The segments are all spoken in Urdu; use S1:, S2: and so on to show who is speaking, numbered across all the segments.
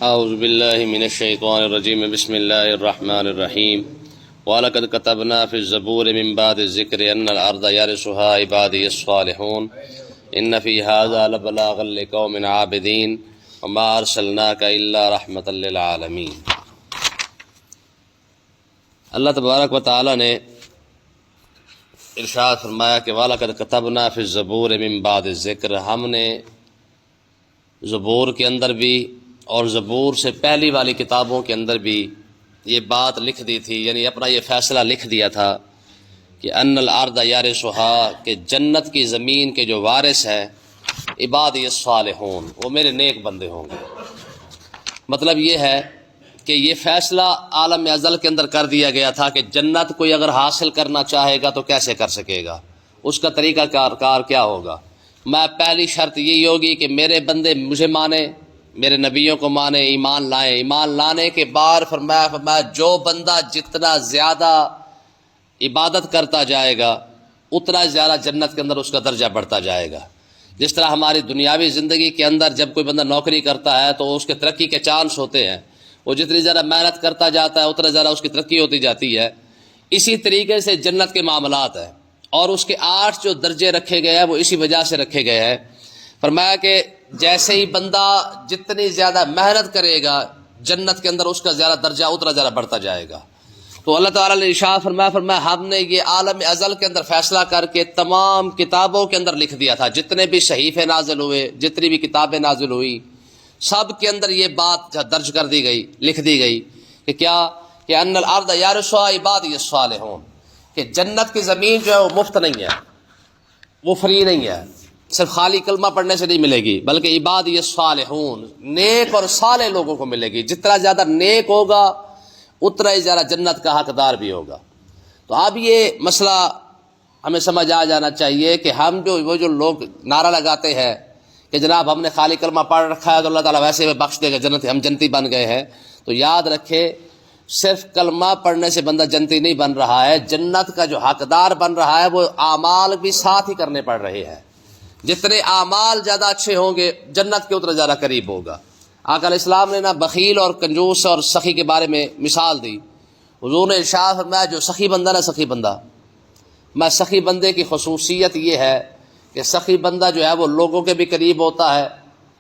S1: اعوذ باللہ من الشیطان الرجیم بسم اللہ الرحمن الرحیم وَلَقَدْ كَتَبْنَا فِي الزَّبُورِ مِن بَعْدِ الذِّكْرِ أَنَّ الْأَرْضَ يَرِثُهَا عِبَادِيَ الصَّالِحُونَ إِنَّ فِي هَذَا لَبَلَاغًا لِقَوْمٍ عَابِدِينَ وَمَا أَرْسَلْنَاكَ إِلَّا رَحْمَةً لِلْعَالَمِينَ۔ اللہ تبارک و تعالی نے ارشاد فرمایا کہ وَلَقَدْ كَتَبْنَا فِي الزَّبُورِ مِن بَعْدِ الذِّكْرِ، ہم نے زبور کے اندر بھی اور زبور سے پہلی والی کتابوں کے اندر بھی یہ بات لکھ دی تھی، یعنی اپنا یہ فیصلہ لکھ دیا تھا کہ ان الارض یارثھا، کہ جنت کی زمین کے جو وارث ہیں عبادی الصالحون، وہ میرے نیک بندے ہوں گے۔ مطلب یہ ہے کہ یہ فیصلہ عالم ازل کے اندر کر دیا گیا تھا کہ جنت کوئی اگر حاصل کرنا چاہے گا تو کیسے کر سکے گا، اس کا طریقہ کار کیا ہوگا۔ میں پہلی شرط یہی ہوگی کہ میرے بندے مجھے مانے، میرے نبیوں کو مانے، ایمان لائیں۔ ایمان لانے کے بعد فرمایا جو بندہ جتنا زیادہ عبادت کرتا جائے گا اتنا زیادہ جنت کے اندر اس کا درجہ بڑھتا جائے گا۔ جس طرح ہماری دنیاوی زندگی کے اندر جب کوئی بندہ نوکری کرتا ہے تو اس کے ترقی کے چانس ہوتے ہیں، وہ جتنی زیادہ محنت کرتا جاتا ہے اتنا زیادہ اس کی ترقی ہوتی جاتی ہے۔ اسی طریقے سے جنت کے معاملات ہیں، اور اس کے 8 جو درجے رکھے گئے ہیں وہ اسی وجہ سے رکھے گئے ہیں۔ فرمایا کہ جیسے ہی بندہ جتنی زیادہ محنت کرے گا جنت کے اندر اس کا زیادہ درجہ اتنا زیادہ بڑھتا جائے گا۔ تو اللہ تعالیٰ نے ارشاد فرمایا ہم نے یہ عالم ازل کے اندر فیصلہ کر کے تمام کتابوں کے اندر لکھ دیا تھا، جتنے بھی صحیفے نازل ہوئے، جتنی بھی کتابیں نازل ہوئی، سب کے اندر یہ بات درج کر دی گئی، لکھ دی گئی کہ کیا کہ ان الارض یارثھا عبادی الصالحون، کہ جنت کی زمین جو ہے وہ مفت نہیں ہے، وہ فری نہیں ہے، صرف خالی کلمہ پڑھنے سے نہیں ملے گی، بلکہ عبادی الصالحون، نیک اور صالح لوگوں کو ملے گی۔ جتنا زیادہ نیک ہوگا اتنا ہی زیادہ جنت کا حقدار بھی ہوگا۔ تو اب یہ مسئلہ ہمیں سمجھ آ جانا چاہیے کہ ہم وہ جو لوگ نعرہ لگاتے ہیں کہ جناب ہم نے خالی کلمہ پڑھ رکھا ہے تو اللہ تعالیٰ ویسے میں بخش دے گا، جنت ہم جنتی بن گئے ہیں، تو یاد رکھے صرف کلمہ پڑھنے سے بندہ جنتی نہیں بن رہا ہے، جنت کا جو حقدار بن رہا ہے وہ اعمال بھی ساتھ ہی کرنے پڑ رہے ہیں۔ جتنے اعمال زیادہ اچھے ہوں گے جنت کے اتنا زیادہ قریب ہوگا۔ آقا علیہ السلام نے بخیل اور کنجوس اور سخی کے بارے میں مثال دی۔ حضور نے ارشاد فرمایا جو سخی بندہ نا، سخی بندہ، میں سخی بندے کی خصوصیت یہ ہے کہ سخی بندہ جو ہے وہ لوگوں کے بھی قریب ہوتا ہے،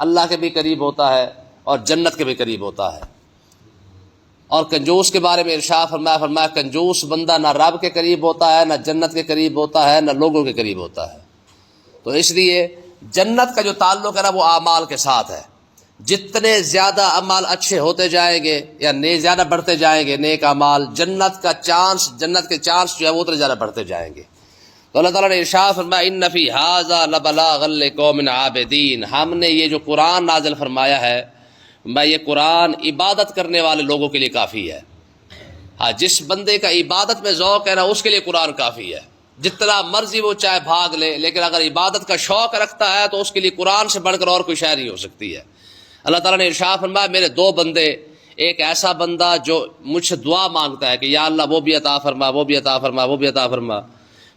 S1: اللہ کے بھی قریب ہوتا ہے اور جنت کے بھی قریب ہوتا ہے۔ اور کنجوس کے بارے میں ارشاد فرمایا کنجوس بندہ نہ رب کے قریب ہوتا ہے، نہ جنت کے قریب ہوتا ہے، نہ لوگوں کے قریب ہوتا ہے۔ تو اس لیے جنت کا جو تعلق ہے نا وہ اعمال کے ساتھ ہے۔ جتنے زیادہ اعمال اچھے ہوتے جائیں گے یا زیادہ بڑھتے جائیں گے نیک اعمال، جنت کے چانس جو ہے وہ اتنے زیادہ بڑھتے جائیں گے۔ تو اللہ تعالیٰ نے ارشاد فرمایا ان فی ھذا لبلاغا لقوم عابدین، ہم نے یہ جو قرآن نازل فرمایا ہے یہ قرآن عبادت کرنے والے لوگوں کے لیے کافی ہے۔ ہاں، جس بندے کا عبادت میں ذوق ہے نا اس کے لیے قرآن کافی ہے، جتنا مرضی وہ چاہے بھاگ لے، لیکن اگر عبادت کا شوق رکھتا ہے تو اس کے لیے قرآن سے بڑھ کر اور کوئی شے نہیں ہو سکتی ہے۔ اللہ تعالیٰ نے ارشاد فرمایا میرے 2 بندے، ایک ایسا بندہ جو مجھ سے دعا مانگتا ہے کہ یا اللہ وہ بھی عطا فرما، وہ بھی عطا فرما، وہ بھی عطا فرما،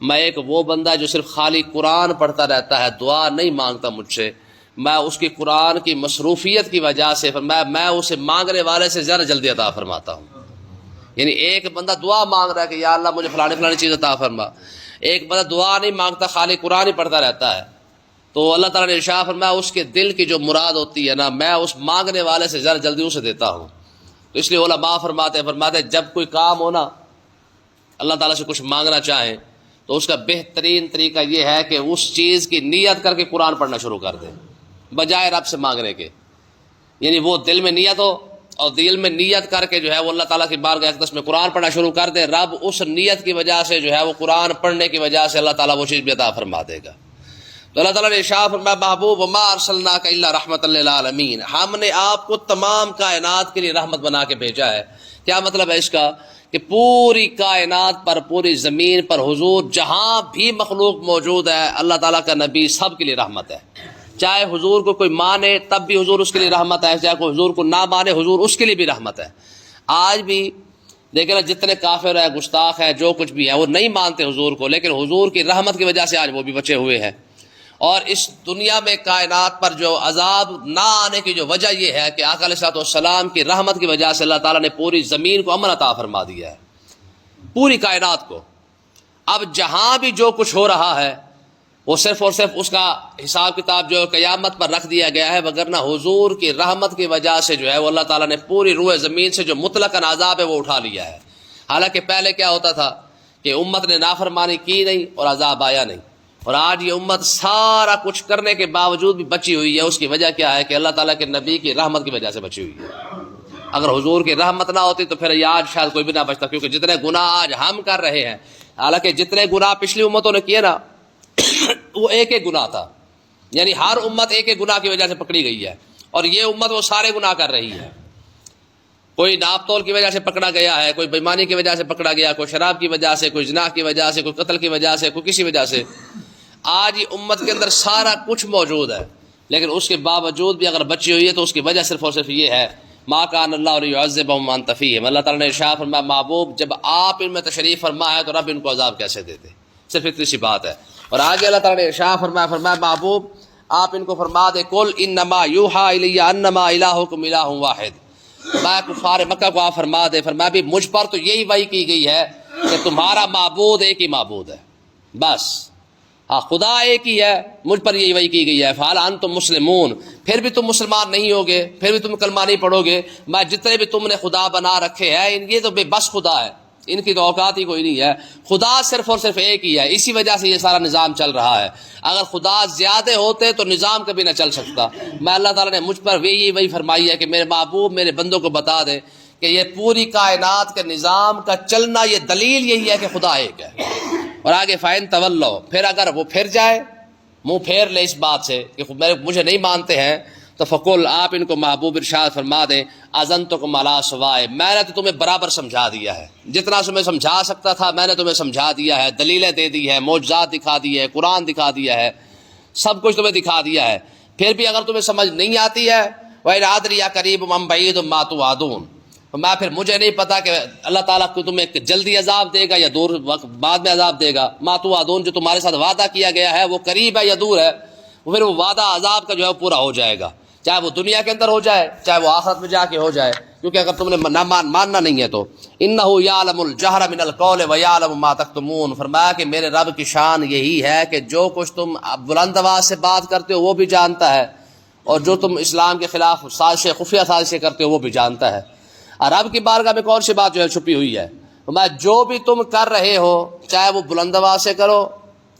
S1: میں ایک وہ بندہ جو صرف خالی قرآن پڑھتا رہتا ہے، دعا نہیں مانگتا مجھ سے، میں اس کی قرآن کی مصروفیت کی وجہ سے میں اسے مانگنے والے سے زیادہ جلدی عطا فرماتا ہوں۔ یعنی ایک بندہ دعا مانگ رہا ہے کہ یا اللہ مجھے فلانی چیز عطا فرما، ایک بندہ دعا نہیں مانگتا خالی قرآن ہی پڑھتا رہتا ہے، تو اللہ تعالیٰ نے ارشاد فرمایا اس کے دل کی جو مراد ہوتی ہے نا میں اس مانگنے والے سے زیادہ جلدی اسے دیتا ہوں۔ تو اس لیے علماء فرماتے ہیں جب کوئی کام ہونا اللہ تعالیٰ سے کچھ مانگنا چاہیں تو اس کا بہترین طریقہ یہ ہے کہ اس چیز کی نیت کر کے قرآن پڑھنا شروع کر دیں بجائے رب سے مانگنے کے۔ یعنی وہ دل میں نیت ہو اور دل میں نیت کر کے جو ہے وہ اللہ تعالیٰ کی بارگاہ اقدس میں قرآن پڑھنا شروع کر دے، رب اس نیت کی وجہ سے جو ہے وہ قرآن پڑھنے کی وجہ سے اللہ تعالیٰ وہ چیز بھی عطا فرما دے گا۔ تو اللہ تعالیٰ نے ارشاد فرمایا محبوب وما ارسلناک الا رحمۃ للعالمین، ہم نے آپ کو تمام کائنات کے لیے رحمت بنا کے بھیجا ہے۔ کیا مطلب ہے اس کا؟ کہ پوری کائنات پر، پوری زمین پر حضور جہاں بھی مخلوق موجود ہے اللہ تعالیٰ کا نبی سب کے لیے رحمت ہے۔ چاہے حضور کو کوئی مانے تب بھی حضور اس کے لیے رحمت ہے، چاہے کوئی حضور کو نہ مانے حضور اس کے لیے بھی رحمت ہے۔ آج بھی دیکھیں جتنے کافر ہیں، گستاخ ہیں، جو کچھ بھی ہے وہ نہیں مانتے حضور کو، لیکن حضور کی رحمت کی وجہ سے آج وہ بھی بچے ہوئے ہیں۔ اور اس دنیا میں کائنات پر جو عذاب نہ آنے کی جو وجہ یہ ہے کہ آقا علیہ الصلوۃ والسلام کی رحمت کی وجہ سے اللہ تعالیٰ نے پوری زمین کو امن عطا فرما دیا ہے، پوری کائنات کو۔ اب جہاں بھی جو کچھ ہو رہا ہے وہ صرف اور صرف اس کا حساب کتاب جو قیامت پر رکھ دیا گیا ہے، وگرنہ حضور کی رحمت کی وجہ سے جو ہے وہ اللہ تعالیٰ نے پوری روئے زمین سے جو مطلقاً عذاب ہے وہ اٹھا لیا ہے۔ حالانکہ پہلے کیا ہوتا تھا کہ امت نے نافرمانی کی نہیں اور عذاب آیا نہیں، اور آج یہ امت سارا کچھ کرنے کے باوجود بھی بچی ہوئی ہے۔ اس کی وجہ کیا ہے کہ اللہ تعالیٰ کے نبی کی رحمت کی وجہ سے بچی ہوئی ہے۔ اگر حضور کی رحمت نہ ہوتی تو پھر یہ آج شاید کوئی بھی نہ بچتا، کیونکہ جتنے گناہ آج ہم کر رہے ہیں، حالانکہ جتنے گناہ پچھلی امتوں نے کیے نا وہ ایک ایک گناہ تھا، یعنی ہر امت ایک ایک گناہ کی وجہ سے پکڑی گئی ہے، اور یہ امت وہ سارے گناہ کر رہی ہے۔ کوئی ناپ تول کی وجہ سے پکڑا گیا ہے، کوئی بےمانی کی وجہ سے پکڑا گیا، کوئی شراب کی وجہ سے، کوئی زنا کی وجہ سے، کوئی قتل کی وجہ سے، کوئی کسی وجہ سے۔ آج یہ امت کے اندر سارا کچھ موجود ہے، لیکن اس کے باوجود بھی اگر بچی ہوئی ہے تو اس کی وجہ صرف اور صرف یہ ہے ما کان اللہ لیعذبہم وانت فیہم۔ اللہ تعالیٰ نے ارشاد فرمایا محبوب جب آپ ان میں تشریف فرما ہے تو رب ان کو عذاب کیسے دیتے، صرف اتنی سی بات ہے۔ اور آگے اللہ تعالیٰ نے ارشاد فرمایا محبوب آپ ان کو فرما دے قل انما یوحی الی انما الہکم الہ واحد۔ میں کفار مکہ کو آپ فرما دے، فرمایا بھی مجھ پر تو یہی وحی کی گئی ہے کہ تمہارا معبود ایک ہی معبود ہے، بس ہاں خدا ایک ہی ہے، مجھ پر یہی وحی کی گئی ہے۔ فہل انتم مسلمون، پھر بھی تم مسلمان نہیں ہوگے، پھر بھی تم کلمہ نہیں پڑھو گے، میں جتنے بھی تم نے خدا بنا رکھے ہیں یہ تو بے بس خدا ہے، ان کی تو اوقات ہی کوئی نہیں ہے، خدا صرف اور صرف ایک ہی ہے، اسی وجہ سے یہ سارا نظام چل رہا ہے۔ اگر خدا زیادہ ہوتے تو نظام کبھی نہ چل سکتا۔ میں اللہ تعالیٰ نے مجھ پر یہی وہی فرمائی ہے کہ میرے محبوب میرے بندوں کو بتا دے کہ یہ پوری کائنات کے نظام کا چلنا یہ دلیل یہی ہے کہ خدا ایک ہے۔ اور آگے فَإِن تَوَلَّوْا، پھر اگر وہ پھر جائے، منہ پھیر لے اس بات سے کہ مجھے نہیں مانتے ہیں، تو فقل آپ ان کو محبوب ارشاد فرما دیں اذنتکم علی سواء، میں نے تو تمہیں برابر سمجھا دیا ہے، جتنا تمہیں سمجھا سکتا تھا میں نے تمہیں سمجھا دیا ہے، دلیلیں دے دی ہے، معجزات دکھا دی ہے، قرآن دکھا دیا ہے، سب کچھ تمہیں دکھا دیا ہے، پھر بھی اگر تمہیں سمجھ نہیں آتی ہے وَإِنْ أَدْرِي أَقَرِيبٌ أَمْ بَعِيدٌ مَا تُوعَدُونَ، میں پھر مجھے نہیں پتا کہ اللہ تعالیٰ کو تمہیں جلدی عذاب دے گا یا دور وقت بعد میں عذاب دے گا۔ ما توعدون، جو تمہارے ساتھ وعدہ کیا گیا ہے وہ قریب ہے یا دور ہے، پھر وہ وعدہ عذاب کا جو ہے پورا ہو جائے گا، چاہے وہ دنیا کے اندر ہو جائے چاہے وہ آخرت میں جا کے ہو جائے، کیونکہ اگر تم نے ماننا نہیں ہے تو انہ یعلم الجہر من القول ویعلم ما تکتمون، فرمایا کہ میرے رب کی شان یہی ہے کہ جو کچھ تم بلند آواز سے بات کرتے ہو وہ بھی جانتا ہے، اور جو تم اسلام کے خلاف سازشیں خفیہ سازشیں کرتے ہو وہ بھی جانتا ہے۔ اور رب کی بارگاہ میں کون سی بات جو ہے چھپی ہوئی ہے؟ میں جو بھی تم کر رہے ہو چاہے وہ بلند آواز سے کرو،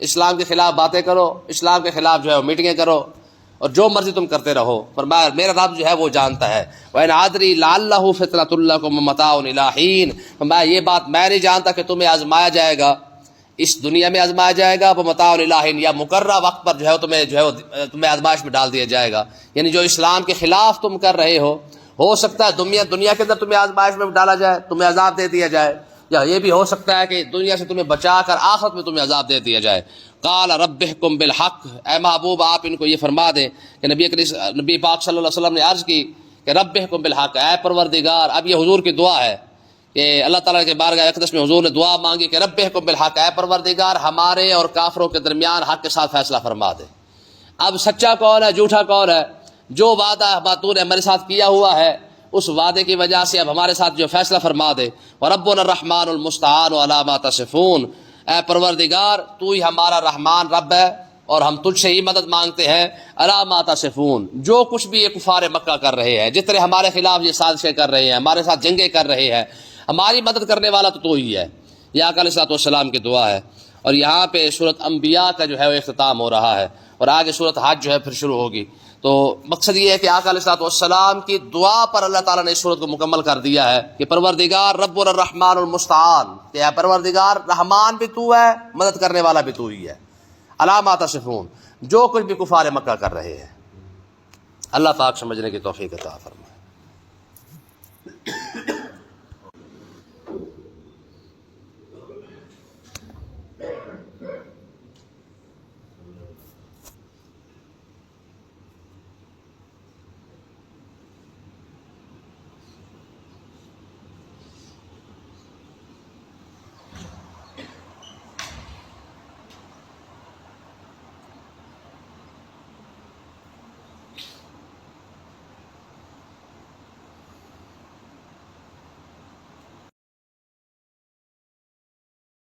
S1: اسلام کے خلاف باتیں کرو، اسلام کے خلاف جو ہے وہ میٹنگیں کرو، اور جو مرضی تم کرتے رہو، فرمایا میرا رب جو ہے وہ جانتا ہے۔ وَإِنْ أَدْرِي لَعَلَّهُ فِتْنَةٌ لَكُمْ وَمَتَاعٌ إِلَىٰ حِينٍ، فرمایا یہ بات میں نہیں جانتا کہ تمہیں آزمایا جائے گا، اس دنیا میں آزمایا جائے گا، وَمَتَاعٌ إِلَىٰ حِينٍ، یا مقررہ وقت پر جو ہے تمہیں آزمائش میں ڈال دیا جائے گا، یعنی جو اسلام کے خلاف تم کر رہے ہو سکتا ہے دنیا کے اندر تمہیں آزمائش میں ڈالا جائے، تمہیں عذاب دے دیا جائے، یا یہ بھی ہو سکتا ہے کہ دنیا سے تمہیں بچا کر آخرت میں تمہیں عذاب دے دیا جائے۔ قال ربحکم بالحق، اے محبوب آپ ان کو یہ فرما دیں کہ نبی پاک صلی اللہ علیہ وسلم نے عرض کی کہ ربحکم بالحق، اے پروردگار، اب یہ حضور کی دعا ہے کہ اللہ تعالیٰ کے بارگاہ اقدس میں حضور نے دعا مانگی کہ ربحکم بالحق، اے پروردگار ہمارے اور کافروں کے درمیان حق کے ساتھ فیصلہ فرما دے۔ اب سچا کون ہے جھوٹا کون ہے؟ جو وعدہ تو نے ہمارے ساتھ کیا ہوا ہے اس وعدے کی وجہ سے اب ہمارے ساتھ جو فیصلہ فرما دے۔ وَرَبُّنَا الرَّحْمَٰنُ الْمُسْتَعَانُ عَلَىٰ مَا تَصِفُونَ، اے پروردگار تو ہی ہمارا رحمان رب ہے اور ہم تجھ سے ہی مدد مانگتے ہیں۔ عَلَىٰ مَا تَصِفُونَ، جو کچھ بھی یہ کفار مکہ کر رہے ہیں، جتنے ہمارے خلاف یہ سازشیں کر رہے ہیں، ہمارے ساتھ جنگیں کر رہے ہیں، ہماری مدد کرنے والا تو ہی ہے۔ یہ آقا علیہ الصلوۃ والسلام کی دعا ہے، اور یہاں پہ سورۃ انبیاء کا جو ہے وہ اختتام ہو رہا ہے، اور آگے سورۃ حج جو ہے پھر شروع ہوگی۔ تو مقصد یہ ہے کہ آقا علیہ الصلوۃ والسلام کی دعا پر اللہ تعالیٰ نے اس صورت کو مکمل کر دیا ہے کہ پروردگار ربنا الرحمن المستعان، کہ اے پروردگار رحمان بھی تو ہے، مدد کرنے والا بھی تو ہی ہے۔ علی ما تصفون، جو کچھ بھی کفار مکہ کر رہے ہیں، اللہ پاک سمجھنے کی توفیق عطا فرمائے۔